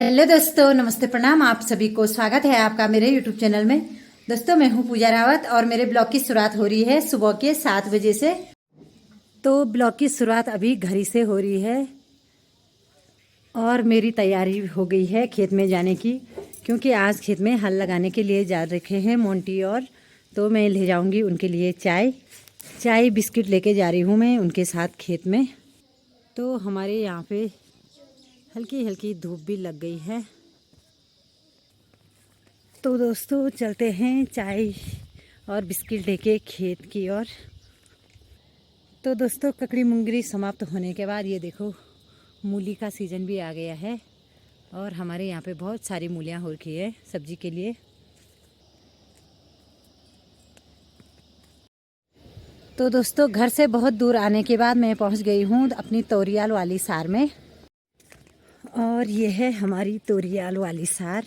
Hello दोस्तों, नमस्ते, प्रणाम। आप सभी को स्वागत है आपका मेरे यूट्यूब चैनल में। दोस्तों, मैं हूं पूजा रावत और मेरे ब्लॉग की शुरुआत हो रही है सुबह के 7 बजे से। तो ब्लॉग की शुरुआत अभी घर ही से हो रही है और मेरी तैयारी हो गई है खेत में जाने की, क्योंकि आज खेत में हल लगाने के लिए जा रखे हैं मोंटी और। तो मैं ले जाऊंगी उनके लिए चाय बिस्किट लेके जा रही हूँ मैं उनके साथ खेत में। तो हमारे यहाँ पे हल्की हल्की धूप भी लग गई है। तो दोस्तों, चलते हैं चाय और बिस्किट लेके खेत की ओर। तो दोस्तों, ककड़ी मुंगरी समाप्त होने के बाद ये देखो मूली का सीज़न भी आ गया है और हमारे यहाँ पे बहुत सारी मूलियाँ हो रखी है सब्जी के लिए। तो दोस्तों, घर से बहुत दूर आने के बाद मैं पहुँच गई हूँ अपनी तोरियाल वाली सार में। और ये है हमारी तोरियाल वाली सार,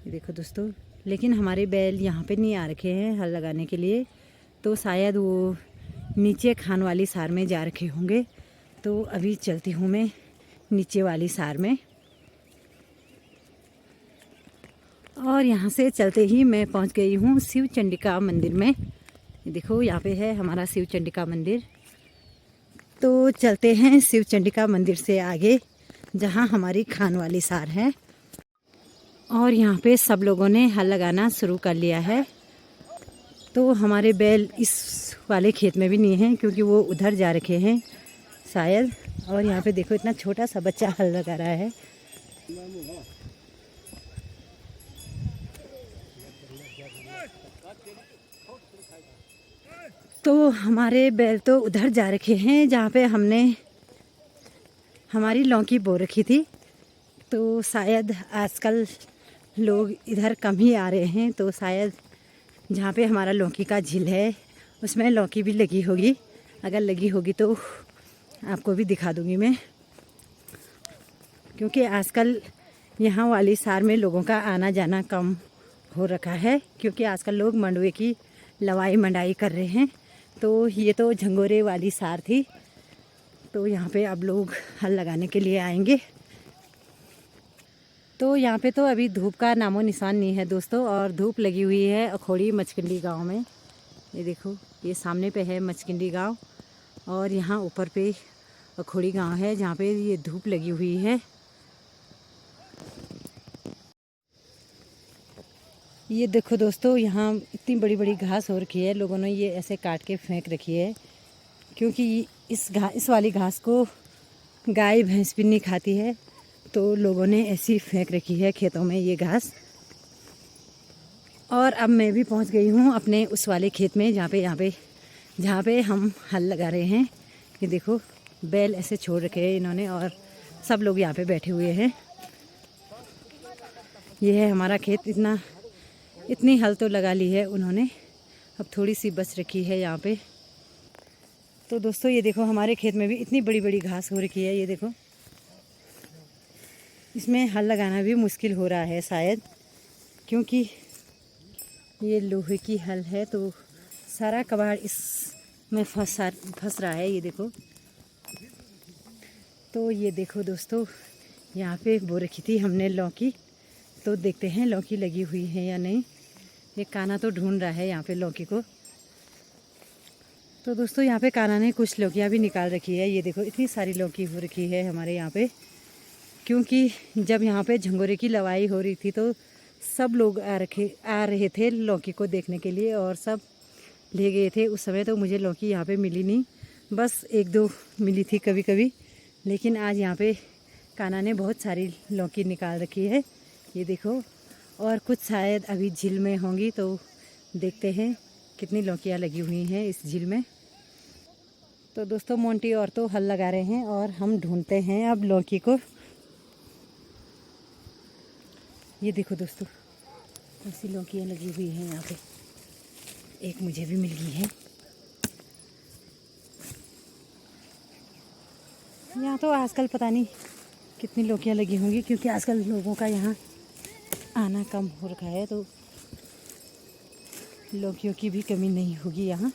ये देखो दोस्तों। लेकिन हमारे बैल यहाँ पे नहीं आ रखे हैं हल लगाने के लिए, तो शायद वो नीचे खान वाली सार में जा रखे होंगे। तो अभी चलती हूँ मैं नीचे वाली सार में। और यहाँ से चलते ही मैं पहुँच गई हूँ शिव चंडिका मंदिर में। ये देखो यहाँ पे है हमारा शिव चंडिका मंदिर। तो चलते हैं शिव चंडिका मंदिर से आगे, जहाँ हमारी खान वाली सार है। और यहाँ पे सब लोगों ने हल लगाना शुरू कर लिया है। तो हमारे बैल इस वाले खेत में भी नहीं हैं, क्योंकि वो उधर जा रखे हैं शायद। और यहाँ पे देखो इतना छोटा सा बच्चा हल लगा रहा है। तो हमारे बैल तो उधर जा रखे हैं जहाँ पे हमने हमारी लौकी बो रखी थी। तो शायद आजकल लोग इधर कम ही आ रहे हैं, तो शायद जहाँ पे हमारा लौकी का झील है उसमें लौकी भी लगी होगी। अगर लगी होगी तो आपको भी दिखा दूँगी मैं, क्योंकि आजकल यहाँ वाली सार में लोगों का आना जाना कम हो रखा है, क्योंकि आजकल लोग मंडवे की लवाई मंडाई कर रहे हैं। तो ये तो झंगोरे वाली सार थी, तो यहाँ पे अब लोग हल लगाने के लिए आएंगे। तो यहाँ पे तो अभी धूप का नामो निशान नहीं है दोस्तों, और धूप लगी हुई है अखोड़ी मचकिंडी गांव में। ये देखो, ये सामने पे है मचकिंडी गांव और यहाँ ऊपर पे अखोड़ी गांव है, जहाँ पे ये धूप लगी हुई है। ये देखो दोस्तों, यहाँ इतनी बड़ी बड़ी घास हो रखी है, लोगों ने ये ऐसे काट के फेंक रखी है, क्योंकि इस वाली घास को गाय भैंस भी नहीं खाती है। तो लोगों ने ऐसी फेंक रखी है खेतों में ये घास। और अब मैं भी पहुंच गई हूं अपने उस वाले खेत में, जहाँ पे हम हल लगा रहे हैं। ये देखो, बैल ऐसे छोड़ रखे हैं इन्होंने और सब लोग यहाँ पे बैठे हुए हैं। ये है हमारा खेत। इतनी हल तो लगा ली है उन्होंने, अब थोड़ी सी बच रखी है यहाँ पे। तो दोस्तों, ये देखो हमारे खेत में भी इतनी बड़ी बड़ी घास हो रखी है। ये देखो, इसमें हल लगाना भी मुश्किल हो रहा है शायद, क्योंकि ये लोहे की हल है, तो सारा कबाड़ इसमें फंस रहा है। ये देखो। तो ये देखो दोस्तों, यहाँ पे बो रखी थी हमने लौकी। तो देखते हैं लौकी लगी हुई है या नहीं। ये काना तो ढूंढ रहा है यहाँ पे लौकी को। तो दोस्तों, यहाँ पे काना ने कुछ लौकियाँ भी निकाल रखी है। ये देखो, इतनी सारी लौकी हो रखी है हमारे यहाँ पे, क्योंकि जब यहाँ पे झंगोरे की लवाई हो रही थी तो सब लोग आ रहे थे लौकी को देखने के लिए, और सब ले गए थे। उस समय तो मुझे लौकी यहाँ पे मिली नहीं, बस एक दो मिली थी कभी कभी। लेकिन आज यहाँ पे काना ने बहुत सारी लौकी निकाल रखी है। ये देखो, और कुछ शायद अभी झील में होंगी, तो देखते हैं कितनी लौकियाँ लगी हुई हैं इस झील में। तो दोस्तों, मोंटी और तो हल लगा रहे हैं और हम ढूंढते हैं अब लौकी को। ये देखो दोस्तों, ऐसी लौकियाँ लगी हुई हैं यहाँ पे। एक मुझे भी मिल गई है। यहाँ तो आजकल पता नहीं कितनी लौकियाँ लगी होंगी, क्योंकि आजकल लोगों का यहाँ आना कम हो रखा है, तो लौकियों की भी कमी नहीं होगी यहाँ।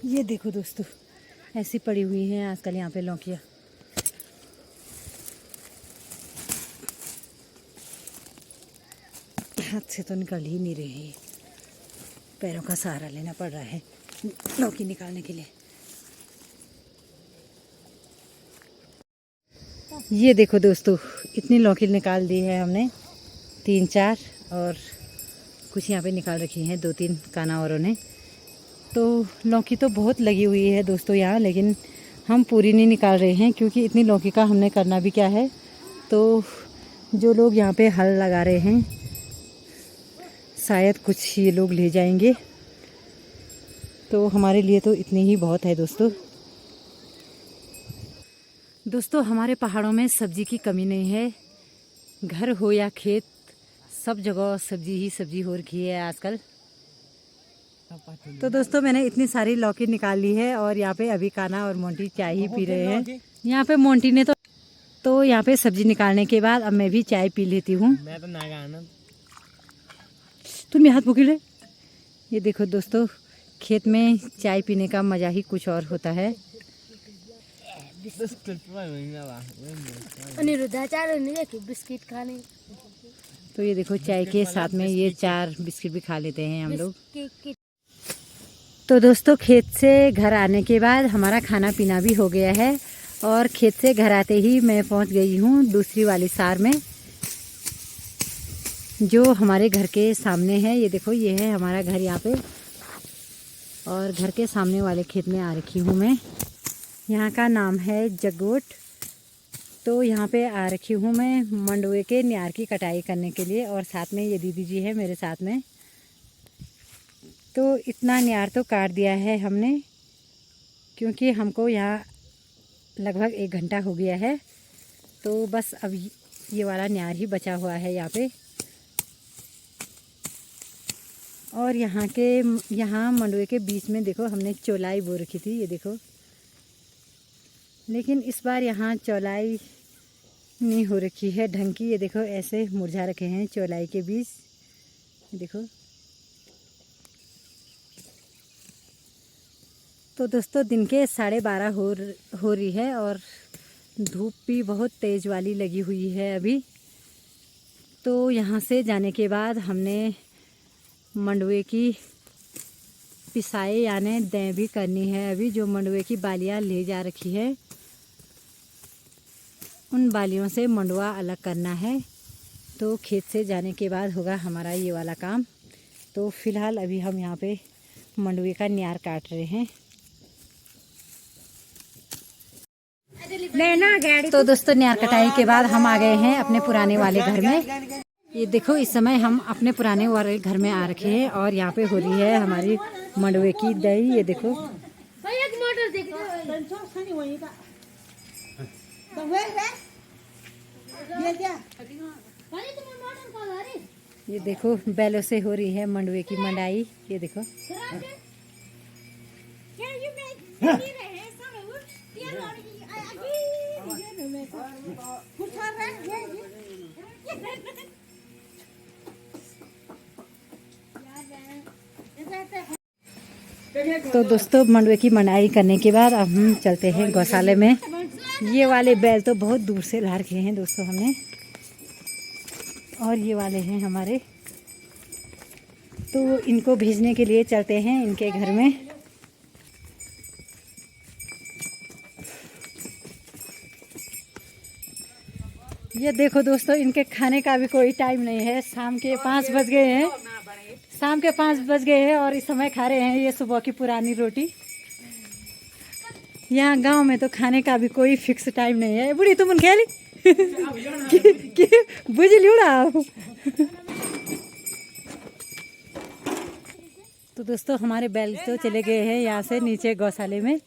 ये देखो दोस्तों, ऐसी पड़ी हुई हैं आजकल यहाँ पे लौकियाँ। हाथ से तो निकल ही नहीं रही है, पैरों का सहारा लेना पड़ रहा है लौकी निकालने के लिए। ये देखो दोस्तों, इतनी लौकी निकाल दी है हमने, 3-4, और कुछ यहाँ पे निकाल रखी हैं 2-3 काना औरों ने। तो लौकी तो बहुत लगी हुई है दोस्तों यहाँ, लेकिन हम पूरी नहीं निकाल रहे हैं क्योंकि इतनी लौकी का हमने करना भी क्या है। तो जो लोग यहाँ पे हल लगा रहे हैं, शायद कुछ ये लोग ले जाएंगे, तो हमारे लिए तो इतनी ही बहुत है दोस्तों। दोस्तों हमारे पहाड़ों में सब्जी की कमी नहीं है, घर हो या खेत, सब जगह सब्जी ही सब्जी हो रखी है आजकल। तो दोस्तों मैंने इतनी सारी लौकी निकाल ली है और यहाँ पे अभी काना और मोंटी चाय ही पी रहे हैं। यहाँ पे मोंटी ने तो यहाँ पे सब्जी निकालने के बाद अब मैं भी चाय पी लेती हूँ। तुम हाथ पकड़ ले। ये देखो दोस्तों, खेत में चाय पीने का मज़ा ही कुछ और होता है। बिस्किट खाने, तो ये देखो चाय के साथ में ये 4 बिस्किट भी खा लेते हैं हम लोग। तो दोस्तों खेत से घर आने के बाद हमारा खाना पीना भी हो गया है और खेत से घर आते ही मैं पहुंच गई हूँ दूसरी वाली सार में, जो हमारे घर के सामने है। ये देखो, ये है हमारा घर यहाँ पे, और घर के सामने वाले खेत में आ रखी हूँ मैं। यहाँ का नाम है जगोट। तो यहाँ पे आ रखी हूँ मैं मंडुए के न्यार की कटाई करने के लिए, और साथ में ये दीदी जी है मेरे साथ में। तो इतना न्यार तो काट दिया है हमने, क्योंकि हमको यहाँ लगभग 1 घंटा हो गया है। तो बस अब ये वाला न्यार ही बचा हुआ है यहाँ पे। और यहाँ मंडुए के बीच में देखो हमने चौलाई बो रखी थी, ये देखो। लेकिन इस बार यहाँ चौलाई नहीं हो रखी है ढंग की। ये देखो ऐसे मुरझा रखे हैं चौलाई के बीज, देखो। तो दोस्तों दिन के 12:30 हो रही है और धूप भी बहुत तेज़ वाली लगी हुई है अभी। तो यहाँ से जाने के बाद हमने मंडुए की पिसाई यानी दें भी करनी है। अभी जो मंडुए की बालियाँ ले जा रखी है, उन बालियों से मंडुआ अलग करना है। तो खेत से जाने के बाद होगा हमारा ये वाला काम। तो फिलहाल अभी हम यहाँ पे मंडुए का न्यार काट रहे हैं। तो दोस्तों न्यार कटाई के बाद हम आ गए हैं अपने पुराने वाले घर में। ये देखो इस समय हम अपने पुराने वाले घर में आ रखे हैं और यहाँ पे हो रही है हमारी मंडुए की दही। ये देखो, ये देखो बैलों से हो रही है मंडुए की मंडाई। ये देखो तो दोस्तों मंडुए की मंडाई करने के बाद अब हम चलते हैं गौशाले में। ये वाले बैल तो बहुत दूर से ला रखे हैं दोस्तों हमने, और ये वाले हैं हमारे। तो इनको भेजने के लिए चलते हैं इनके घर में। ये देखो दोस्तों, इनके खाने का भी कोई टाइम नहीं है। शाम के 5 बज गए हैं, शाम के 5 बज गए हैं और इस समय खा रहे हैं ये सुबह की पुरानी रोटी। यहाँ गांव में तो खाने का भी कोई फिक्स टाइम नहीं है। बुढ़ी तुम खेली बुझली उड़ा। तो दोस्तों हमारे बैल तो चले गए हैं यहाँ से नीचे गौशाले में,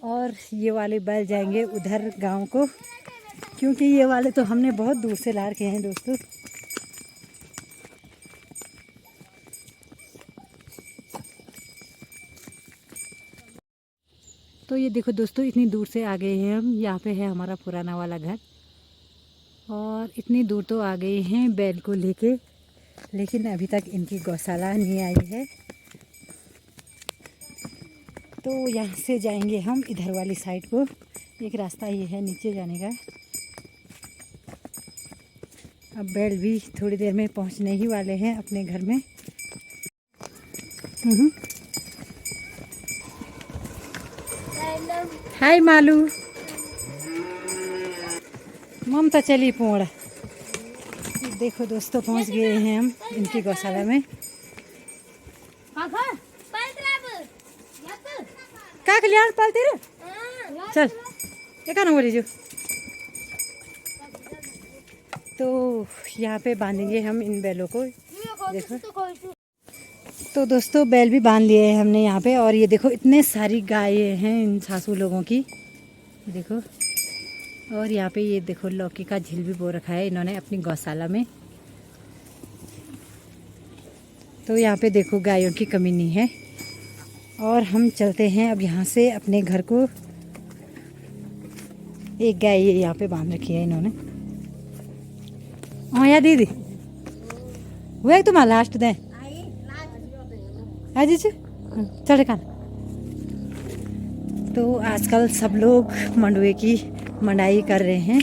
और ये वाले बैल जाएंगे उधर गांव को, क्योंकि ये वाले तो हमने बहुत दूर से ला रखे हैं दोस्तों। तो ये देखो दोस्तों, इतनी दूर से आ गए हैं हम। यहाँ पे है हमारा पुराना वाला घर, और इतनी दूर तो आ गए हैं बैल को लेके, लेकिन अभी तक इनकी गौशाला नहीं आई है। तो यहाँ से जाएंगे हम इधर वाली साइड को। एक रास्ता ये है नीचे जाने का। अब बैल भी थोड़ी देर में पहुँचने ही वाले हैं अपने घर में। हाय मालू, ममता चली पोड़। देखो दोस्तों, पहुँच गए हैं हम इनकी गौशाला में। का कल्याण पालते रे, चल ये का बोली जो। तो यहाँ पे बांधेंगे हम इन बैलों को। देखो तो दोस्तों, बैल भी बांध लिए हैं हमने यहाँ पे। और ये देखो इतने सारी गायें हैं इन सासू लोगों की, देखो। और यहाँ पे ये देखो लौकी का झील भी बो रखा है इन्होंने अपनी गौशाला में। तो यहाँ पे देखो गायों की कमी नहीं है। और हम चलते हैं अब यहाँ से अपने घर को। एक गाय ये यहाँ पे बांध रखी है इन्होंने। हाँ यार दीदी, वो एक तुम्हारा लास्ट दें जी चढ़ का। तो आजकल सब लोग मंडुए की मंडाई कर रहे हैं।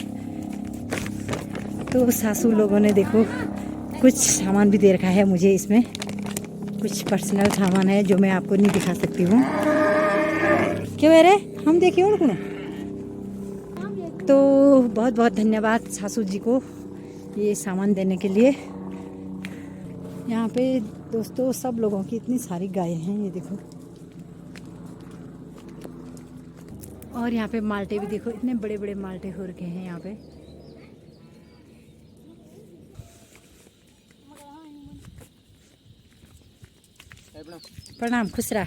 तो सासू लोगों ने देखो कुछ सामान भी दे रखा है मुझे इसमें। कुछ पर्सनल सामान है जो मैं आपको नहीं दिखा सकती हूँ। क्यों है रे, हम देखिए और कौन। तो बहुत बहुत धन्यवाद सासू जी को ये सामान देने के लिए। यहाँ पे दोस्तों सब लोगों की इतनी सारी गायें हैं, ये देखो। और यहाँ पे माल्टे भी देखो, इतने बड़े बड़े माल्टे हो रखे हैं यहाँ पे। प्रणाम, खुश रहा।